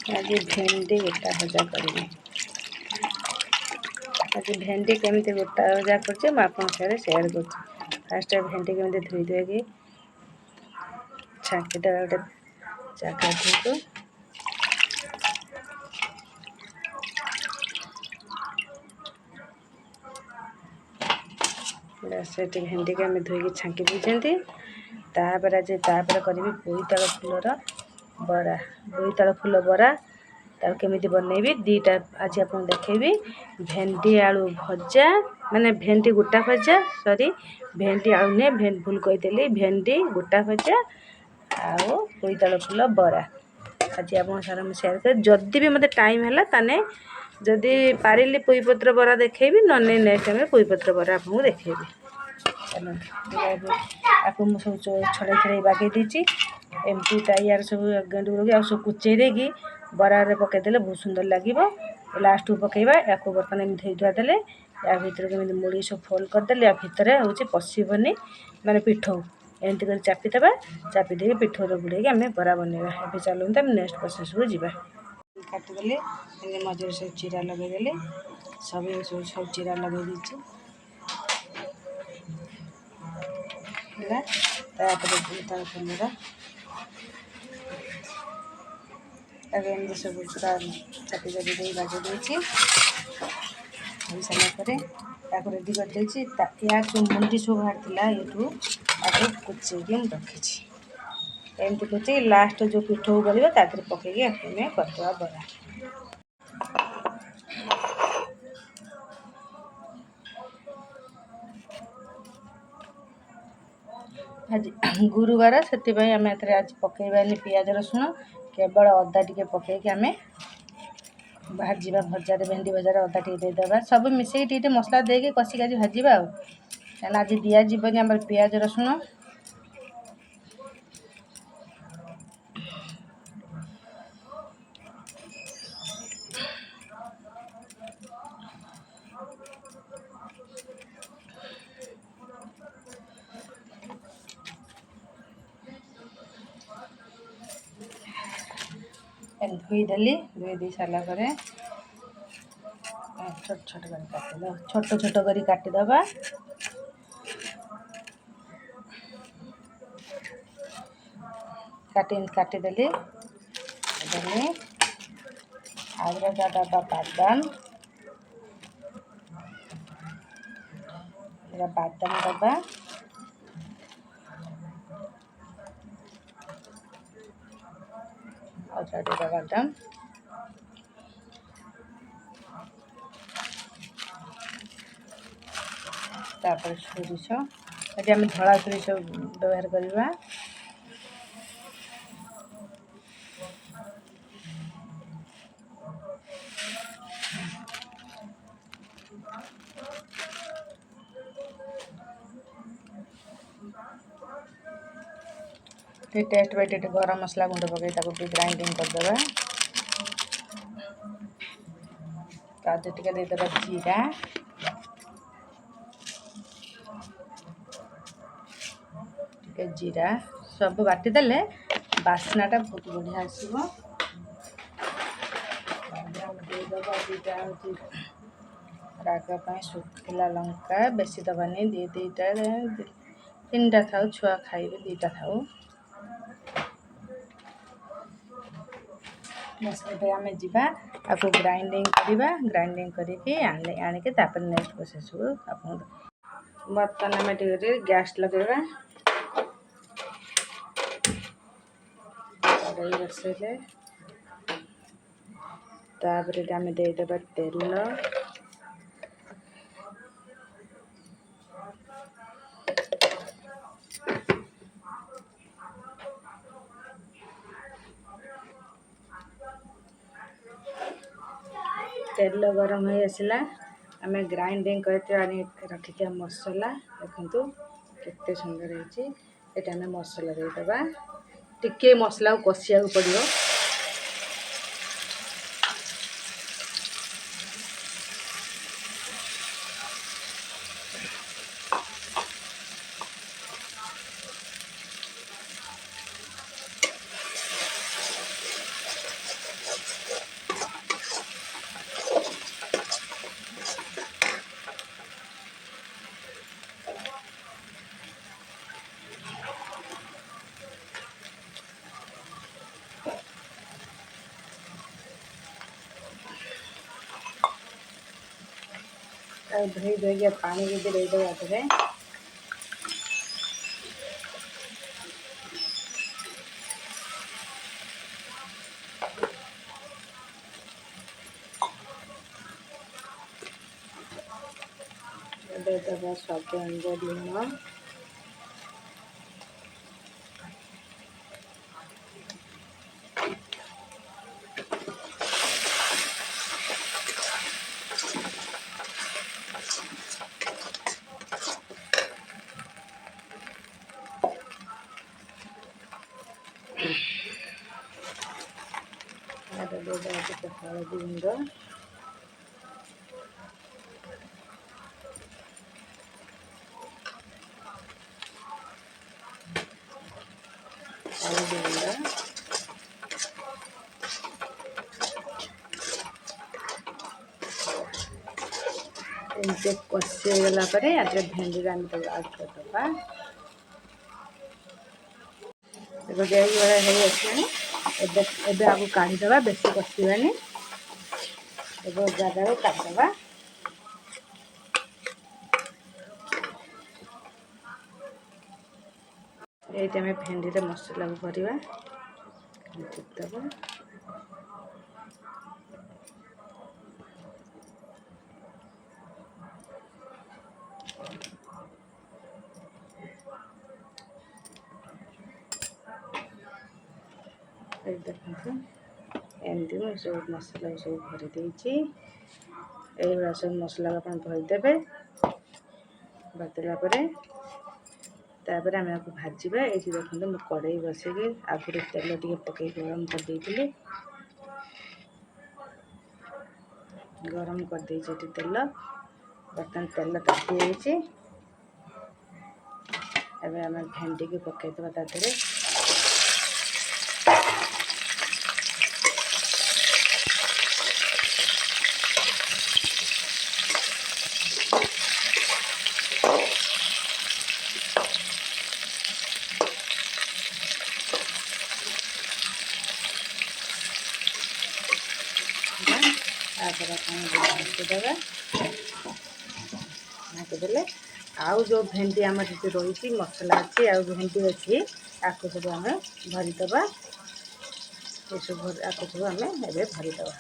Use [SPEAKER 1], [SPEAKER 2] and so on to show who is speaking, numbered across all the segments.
[SPEAKER 1] आज भेंडी गोटा भजा करी। आज भेंडी केमी गोटा भजा कर आपरे सेयार कर। फास्ट भेंडी केमी धोई धोई छाँकीद गोटे जगह को से भेंडी के आम धोई छाँकी देते। तापर आज करी बोईताल फूलर बरा। बोईताल फूल बरा केमी बनइबी दीटा आज आप देखेबी। भेंडी आलू भजा माने भेंडी गोटा भजा सॉरी भेंडी आलू नहीं भूल कहीदेली भेंडी गोटा भजा आओ बोईताल फूल बरा आज आप सारा सेयार कर। जदि भी मत टाइम है ताने जदि पारिली पोईपत्र बरा देखेबी न नेक्स्ट टाइम पोईपत्र बरा आपको देखेबी। आपको मुझे सब छड़े छड़े बागे देती एमती यार सब गेंडू आ सब कुचे देगी बरार पकईदे बहुत सुंदर लगे। लास्ट को पकेबा या बर्तमान धोई धुआ देले या भर के मुड़ी सब फोल्ड करदे या भितर हूँ पशबनी माने पिठौ एमती कर चापीदे चापी दे पिठौ बुड़े आम बरा बनवा। ये चलते आम नेक्स्ट प्रोसेस को जी काटिदेली मझे सब चिरा लगेदेली सब सब चिरा लगे दीची बोईताल फूलर सब पूरा चापी चापी दे बाजी देती हो सारापर रेडी कर या जो मुंडी सब बाहर ये आपको कुचेक रखी एमती कुचे लास्ट जो पिठौ कर पकईकि आपने करदे बरा। आज गुरुवार से आम आज पकईबानी पियाज रसुण केवल अदा टे पकईकि आम भाजा भजा भेंडी भजार अदा टे देदेबा सब मिसेक टे मसला देके कषिक आज भाजा कहीं आज दिजाबनी आम पियाज रसुण। धोईदेली धोई दे सारापर छोट छोट कर काटिद छोट छोट कर काटिदबा काटिदेली आगे दबा बादाम बादाम दबा और बादाम तापर सोरिष ये आम धला सोरिष व्यवहार करवा। टेस्ट बाई टेस्ट गरम मसला गुंड पकई ग्राइंडिंग करदे टे देदेबा जीरा टे जीरा सब बाटिदेले बास्नाटा बहुत बढ़िया आसब। दीटा हूँ राग शुखिला लंका बेसी दबानी दीटा तीन टा था छुआ खाइबे दीटा था मसला आम जा आपको ग्राइंडिंग करवा ग्राइंडिंग करके आनिके नेक्स्ट प्रोसेस को आप बर्तन आम गैस लगेगा कड़ाई बसैले तापर आम देदेबा तेल तेल गरम हो आसला आम ग्राइंडिंग कर रखिया मसला देखु केते सुंदर होती आम मसला देदेबा टिके मसला को कषिया पड़ो। धोई धोई पानी भी देदेवा थे देदेवा स्वाद अनुसार लुण हलदी गुंड हलदी गुंड एमती कषीगला भेंडी आम आड करदे ग्रेवी भाया हो आगे काढ़ीदे बेस कषानी जगह काटदे ये आम भेंडी मसला को भरवा दबा देखते एमती सब मसला सब भरी देती सब मसला भरदेवे भरदेला आम आपको भाजवा ये देखते मुझे कड़े बसिकी आगुरी तेल टे पकई गरम करदे गरम करदे तेल बर्तमान तेल ताती आम भेंडी की पकईदे तादेह ढाकीदेले आउ जो भेंडी आम रही मसला अच्छी आउ भेंडी अच्छी आपको सब आम भरीदे ये सब आपको सब आम ए भरीदे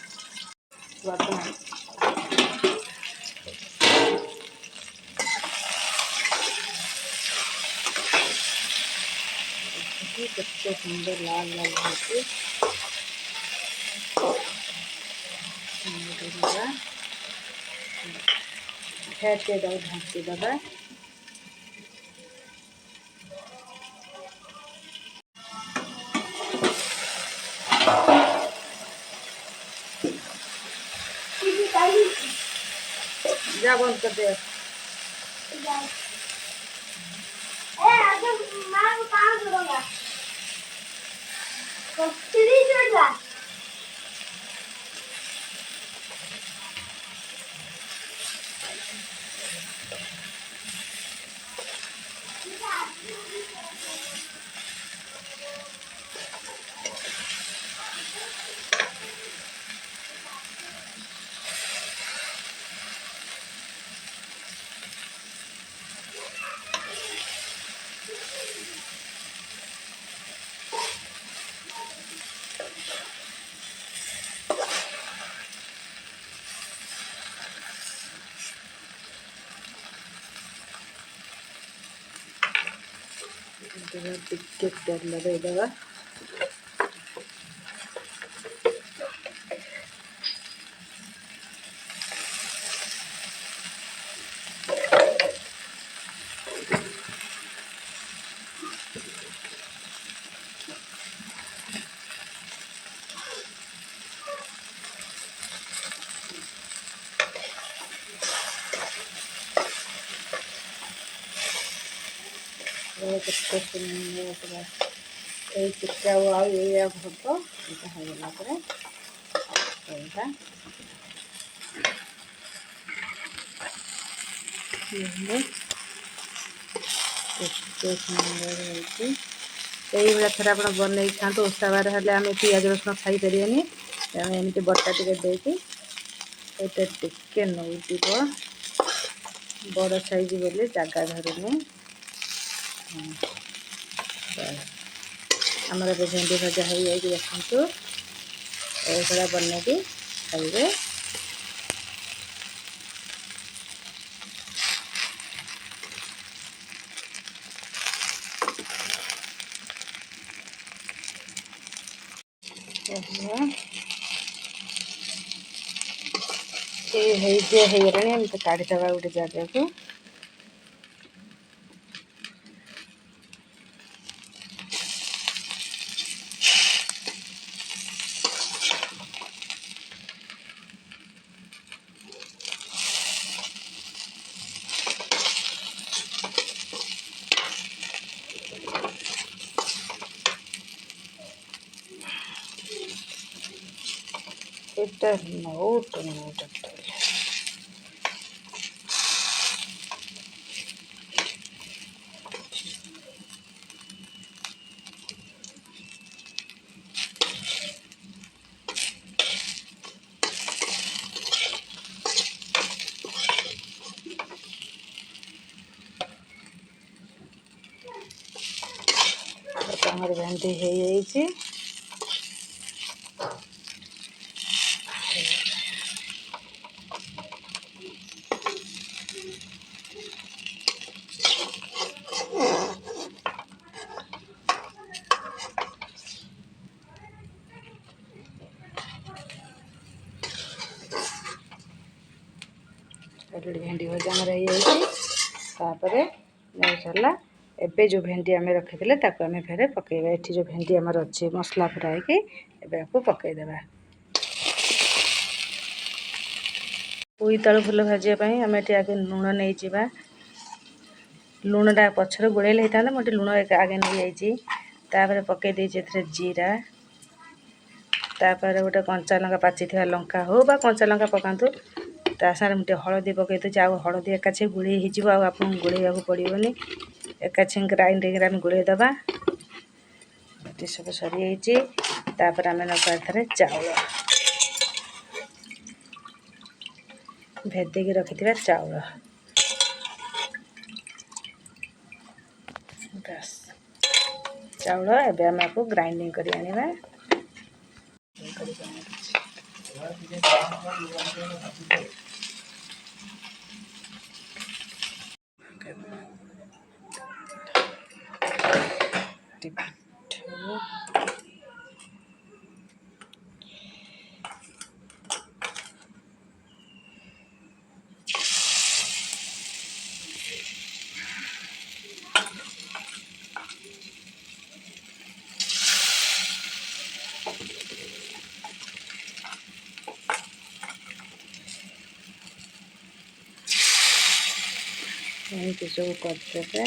[SPEAKER 1] केते सुंदर लाल लाल होती फेंटे दे ढाँकी दबा जा बंद कर दे टिके तेल देदेवा केते सुंदर ये चिक्का आउ ये भोग यहाँ होगला केते सुंदर होती भाया थोड़ा आप बनई खाते ओषा बार हेल्ले आम पियाज रसुण खाई पारे एमती बटा टे देती टिके नौ बड़ साइज बोले जगह धरुनी आमर ए भेंडी भजा हो जाए देखु ये बनैकी खाइबे। ହେଇଗଲାଣି ଏମିତି କାଢ଼ିଦେବା ଗୋଟେ ଜାଗାକୁ। এটা নৌট ଆମର ଭେଣ୍ଡି ହେଇଯାଇଛି। भेंडी भजा आमर होपर सरला। एबे जो भेंडी आम रखी ताको आम फेर पकेबा। ये जो भेंडी आमर अच्छे मसला फ्राए कि आपको पकईदेवा। बोईतालु फुल भाजापी आम ये आगे लुण नहीं जावा। लुणटा पछर गोड़े होता मुझे लुण आगे नहीं जापर पकई देती जीरा तापर गोटे कंचा लंका पाची लंका हो बा कंचा लंका पकातु ता सारे मुझे हलदी पकई दूसरी आ हलदी एकाछे गोड़े आप गोड़े पड़ोनी एकाछे ग्राइंडिंग आम गोड़ेदबा। ये सब सरी जापर आम नवा चाउल भेदेकी रखि चाउल बस चाउल एबे आम आपको ग्राइंडिंग कर आनिबा। एमती सब करते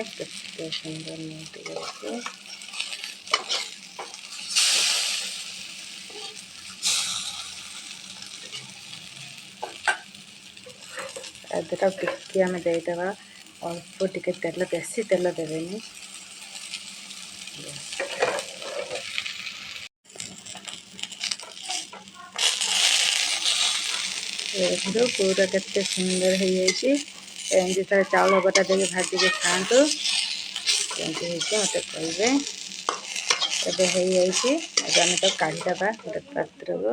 [SPEAKER 1] कितने सुंदर मोटी करके एदटा टिके आम देदेवा। अल्प टिके तेल बेसी तेल देवेनि देखो पूरा केते सुंदर हो जाए। चाउल बटा देके भाजिके खातु कमी मत कहे। एबे आम तो काढ़ीदबा गोटे पात्र को।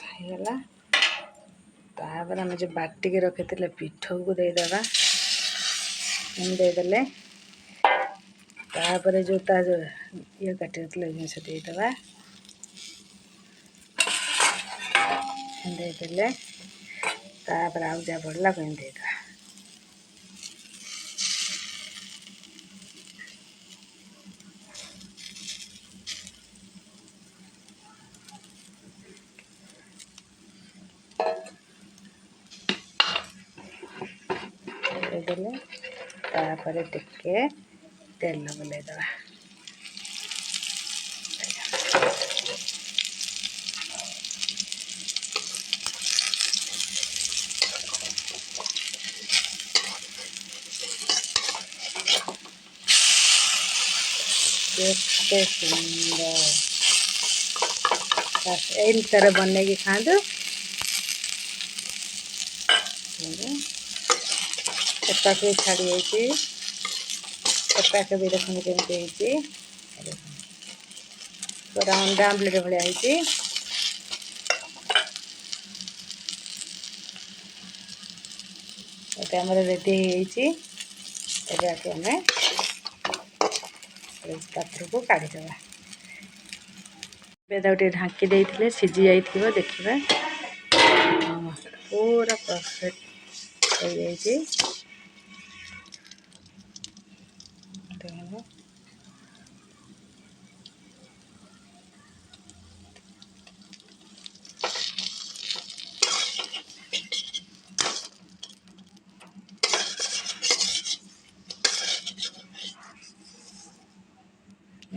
[SPEAKER 1] ହେଇଗଲା। ତାପରେ ଆମେ ଯେଉଁ ବାଟିକି ରଖିଥିଲେ ପିଠଉକୁ ଦେଇଦେବା। ଏମିତି ଦେଇଦେଲେ ତାପରେ ଯେଉଁ ତା ଇଏ କାଟି ରଖିଥିଲେ ଜିନିଷ ଦେଇଦେବା। ଦେଇଦେଲେ ତାପରେ ଆଉ ଯାହା ପଡ଼ିଲା ଏମିତି ଦେଇଦେବା। ଦେଇଦେଲେ ତାପରେ ଟିକେ ତେଲ ବୁଲେଇଦେବା। କେତେ ସୁନ୍ଦର ଏମିତି ଥରେ ବନେଇକି ଖାଆନ୍ତୁ। ଚେପାକୁ ବି ଛାଡ଼ି ଯାଇଛି। ଚେପାକୁ ବି ଦେଖନ୍ତୁ କେମିତି ହେଇଛି। ପୁରା ଅଣ୍ଡା ଆମ୍ଲେଟ୍ ଭଳିଆ ହେଇଛି। ଏବେ ଆମର ରେଡ଼ି ହେଇଯାଇଛି। ଏବେ ଆକୁ ଆମେ ପାତ୍ରକୁ କାଢ଼ିଦେବା। ଏବେ ତାକୁ ଟିକେ ଢାଙ୍କି ଦେଇଥିଲେ ସିଝି ଯାଇଥିବ ଦେଖିବା। ପୁରା ପରଫେକ୍ଟ ହେଇଯାଇଛି।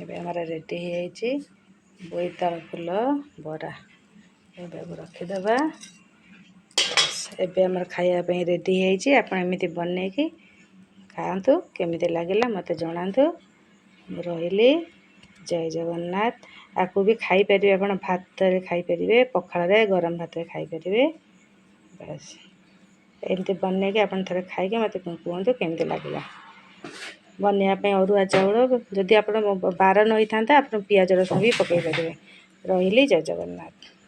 [SPEAKER 1] ଏବେ ଆମର ରେଡ଼ି ହେଇଯାଇଛି ବୋଇତାଳୁ ଫୁଲ ବରା। ଏବେ ରଖିଦେବା। ଏବେ ଆମର ଖାଇବା ପାଇଁ ରେଡ଼ି ହେଇଛି। ଆପଣ ଏମିତି ବନେଇକି ଖାଆନ୍ତୁ। କେମିତି ଲାଗିଲା ମୋତେ ଜଣାନ୍ତୁ। ମୁଁ ରହିଲି। ଜୟ ଜଗନ୍ନାଥ। ଆକୁ ବି ଖାଇପାରିବେ ଆପଣ ଭାତରେ ଖାଇପାରିବେ, ପଖାଳରେ, ଗରମ ଭାତରେ ଖାଇପାରିବେ। ବାସ୍ ଏମିତି ବନେଇକି ଆପଣ ଥରେ ଖାଇକି ମୋତେ କୁହନ୍ତୁ କେମିତି ଲାଗିଲା। ବନେଇବା ପାଇଁ ଅରୁଆ ଚାଉଳ, ଯଦି ଆପଣ ବାର ନ ହେଇଥାନ୍ତା ଆପଣ ପିଆଜ ରସୁଣ ବି ପକାଇ ପାରିବେ। ରହିଲି। ଜୟ ଜଗନ୍ନାଥ।